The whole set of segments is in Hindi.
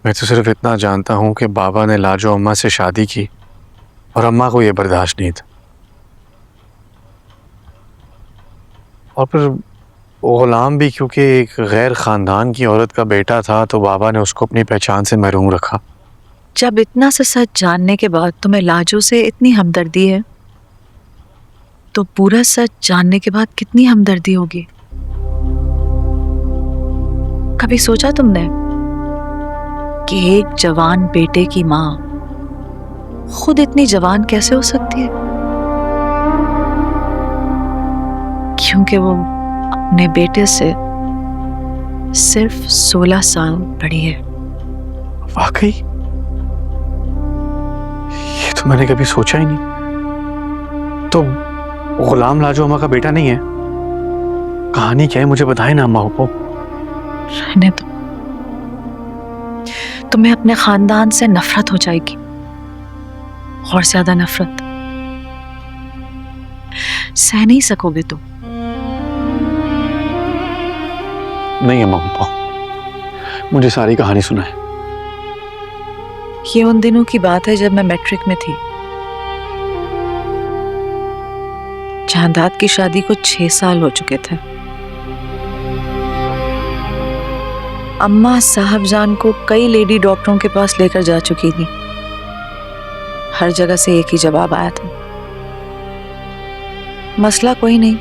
मैं तो सिर्फ इतना जानता हूँ कि बाबा ने लाजो अम्मा से शादी की और अम्मा को यह बर्दाश्त नहीं था। और फिर गुलाम भी क्योंकि एक गैर खानदान की औरत का बेटा था तो बाबा ने उसको अपनी पहचान से महरूम रखा। जब इतना सा सच जानने के बाद तुम्हें लाजो से इतनी हमदर्दी है तो पूरा सच जानने के बाद कितनी हमदर्दी होगी। कभी सोचा तुमने कि एक जवान बेटे की माँ खुद इतनी जवान कैसे हो सकती है? क्योंकि वो अपने बेटे से सिर्फ 16 साल बड़ी है। वाकई ये तो मैंने कभी सोचा ही नहीं। तो गुलाम लाजो अम्मा का बेटा नहीं है? कहानी क्या है मुझे बताए ना अम्मा को। रहने दो, तुम्हें अपने खानदान से नफरत हो जाएगी और ज्यादा नफरत सह नहीं सकोगे तुम। नहीं अम्मा को मुझे सारी कहानी सुनाए। ये उन दिनों की बात है जब मैं मैट्रिक में थी। जहांदाद की शादी को 6 साल हो चुके थे। अम्मा साहबजान को कई लेडी डॉक्टरों के पास लेकर जा चुकी थी। हर जगह से एक ही जवाब आया था, मसला कोई नहीं,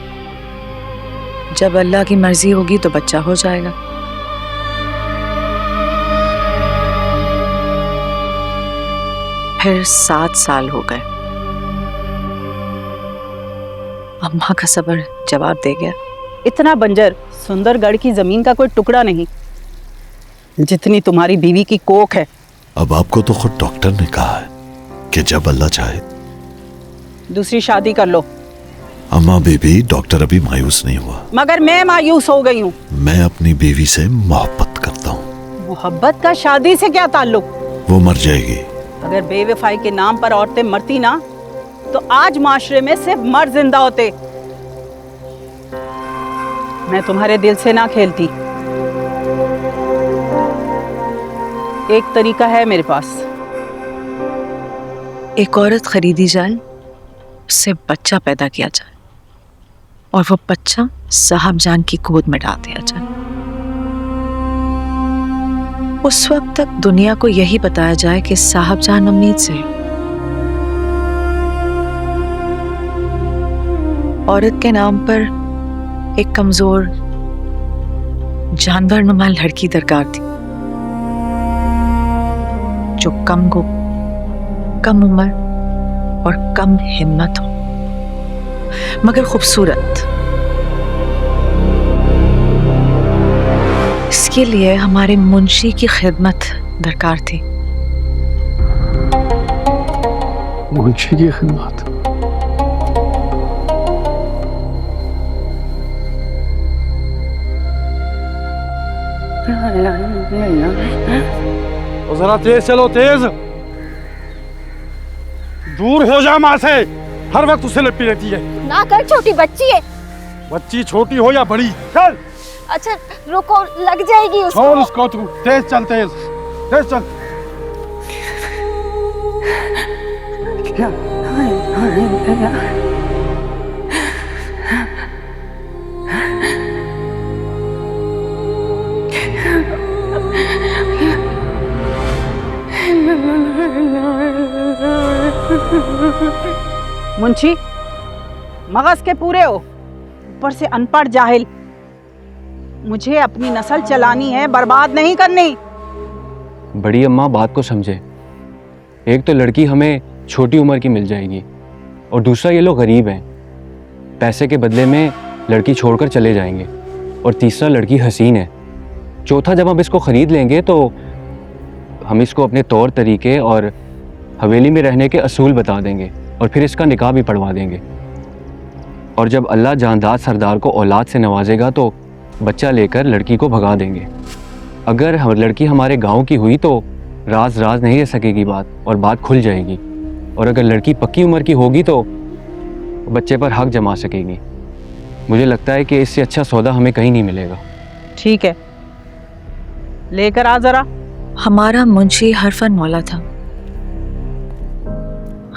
जब अल्लाह की मर्जी होगी तो बच्चा हो जाएगा। फिर 7 साल हो गए। अम्मा का सब्र जवाब दे गया। इतना बंजर सुंदरगढ़ की जमीन का कोई टुकड़ा नहीं जितनी तुम्हारी बीवी की कोख है। अब आपको तो खुद डॉक्टर ने कहा है कि जब अल्लाह चाहे दूसरी शादी कर लो। अम्मा बीबी, डॉक्टर अभी मायूस नहीं हुआ। मगर मैं मायूस हो गई हूँ। मैं अपनी बीवी से मोहब्बत करता हूँ। मोहब्बत का शादी से क्या ताल्लुक? वो मर जाएगी। अगर बेवफाई के नाम पर औरतें मरती ना तो आज माशरे में सिर्फ मर्द जिंदा होते। मैं तुम्हारे दिल से ना खेलती। एक तरीका है मेरे पास। एक औरत खरीदी जाए, उससे बच्चा पैदा किया जाए और वो बच्चा साहबजान की गोद में डाल दिया जाए। उस वक्त तक दुनिया को यही बताया जाए कि साहबजान उम्मीद से औरत के नाम पर एक कमजोर जानवर नुमा लड़की दरकार थी, जो कम गो, कम उम्र और कम हिम्मत हो, मगर खूबसूरत। इसके लिए हमारे मुंशी की खिदमत दरकार थी। मुंशी की खिदमत? तो जरा तेज चलो, तेज। दूर हो जा माँ से, हर वक्त उसे लिपटी रहती है। ना कर, छोटी बच्ची है। बच्ची छोटी हो या बड़ी, चल। अच्छा रुको, लग जाएगी उसको। छोड़ उसको, तू तेज चल, तेज तेज चल। मुंशी, मगज के पूरे हो, ऊपर से अनपढ़ जाहिल। मुझे अपनी नस्ल चलानी है, बर्बाद नहीं करनी। बड़ी अम्मा बात को समझे। एक तो लड़की हमें छोटी उम्र की मिल जाएगी और दूसरा ये लोग गरीब हैं, पैसे के बदले में लड़की छोड़कर चले जाएंगे, और तीसरा लड़की हसीन है। चौथा, जब हम इसको ख़रीद लेंगे तो हम इसको अपने तौर तरीके और हवेली में रहने के असूल बता देंगे और फिर इसका निकाह भी पढ़वा देंगे। और जब अल्लाह जानदाद सरदार को औलाद से नवाजेगा तो बच्चा लेकर लड़की को भगा देंगे। अगर लड़की हमारे गांव की हुई तो राज राज नहीं रह सकेगी बात, और बात खुल जाएगी। और अगर लड़की पक्की उम्र की होगी तो बच्चे पर हक जमा सकेगी। मुझे लगता है कि इससे अच्छा सौदा हमें कहीं नहीं मिलेगा। ठीक है, लेकर आ जरा। हमारा मुंशी हरफन मौला था।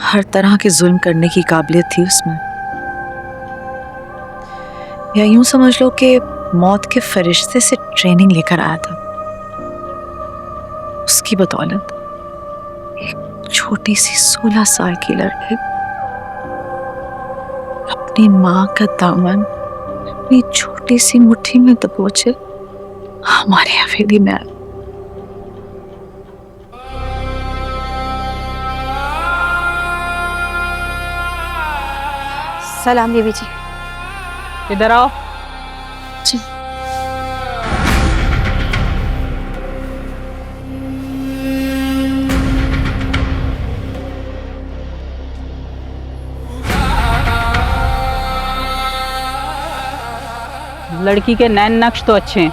हर तरह के जुल्म करने की काबिलियत थी उसमें। या यूं समझ लो कि मौत के फरिश्ते से ट्रेनिंग लेकर आया था। उसकी बदौलत एक छोटी सी 16 साल की लड़की अपनी माँ का दामन अपनी छोटी सी मुट्ठी में दबोचे हमारे हवेली में आई। सलाम बीबी जी। इधर आओ। जी। लड़की के नैन नक्श तो अच्छे हैं।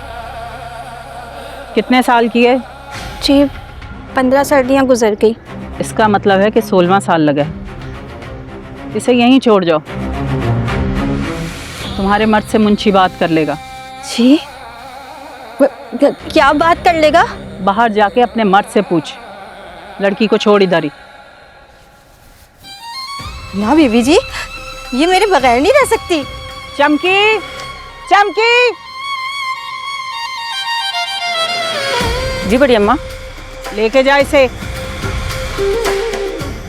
कितने साल की है? जी 15 सर्दियाँ गुजर गई। इसका मतलब है कि 16वां साल लगा है। इसे यहीं छोड़ जाओ, तुम्हारे मर्द से मुंशी बात कर लेगा। जी क्या बात कर लेगा? बाहर जाके अपने मर्द से पूछ। लड़की को छोड़ इधर ही। ना बीबी जी, ये मेरे बगैर नहीं रह सकती। चमकी, चमकी। जी बड़ी अम्मा। लेके जा इसे,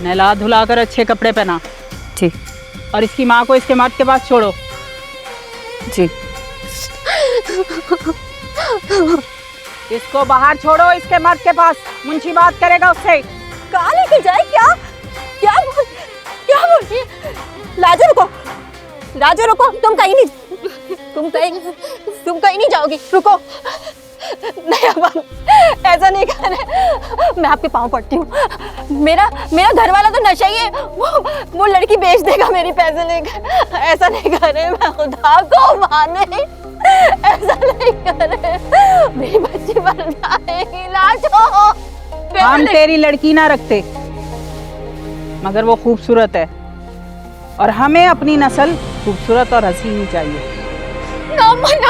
नहला धुलाकर अच्छे कपड़े पहना। ठीक। और इसकी माँ को इसके मर्द के पास छोड़ो। जी। इसको बाहर छोड़ो, इसके मर्द के पास। मुंशी बात करेगा उससे। कहाँ लेके जाए? क्या क्या बोल रही है? लाजो रुको, लाजो रुको। तुम कहीं नहीं जाओगी। रुको। नहीं अम्मा, ऐसा नहीं कर रहे। मैं आपके पाँव पड़ती हूँ। मेरा घर वाला तो नशा ही है। वो लड़की बेच देगा मेरी पैसे लेकर। ऐसा नहीं कर रहे, मैं खुदा को माने ऐसा नहीं कर रहे। मेरी बच्ची मर जाएगी। लाजो, हम तेरी लड़की ना रखते, मगर वो खूबसूरत है और हमें अपनी नस्ल खूबसूरत और हसीन ही चाहिए। ना अम्मा, ना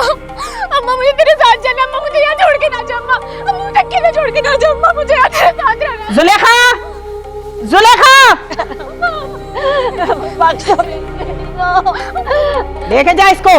अम्मा, मुझे तेरे साथ जाना। अम्मा मुझे यहाँ छोड़ के ना जाओ। अम्मा मुझे अकेले छोड़ के ना जाओ। अम्मा मुझे यहाँ तेरे साथ रहना। जुलेखा, जुलेखा, लेके जा इसको।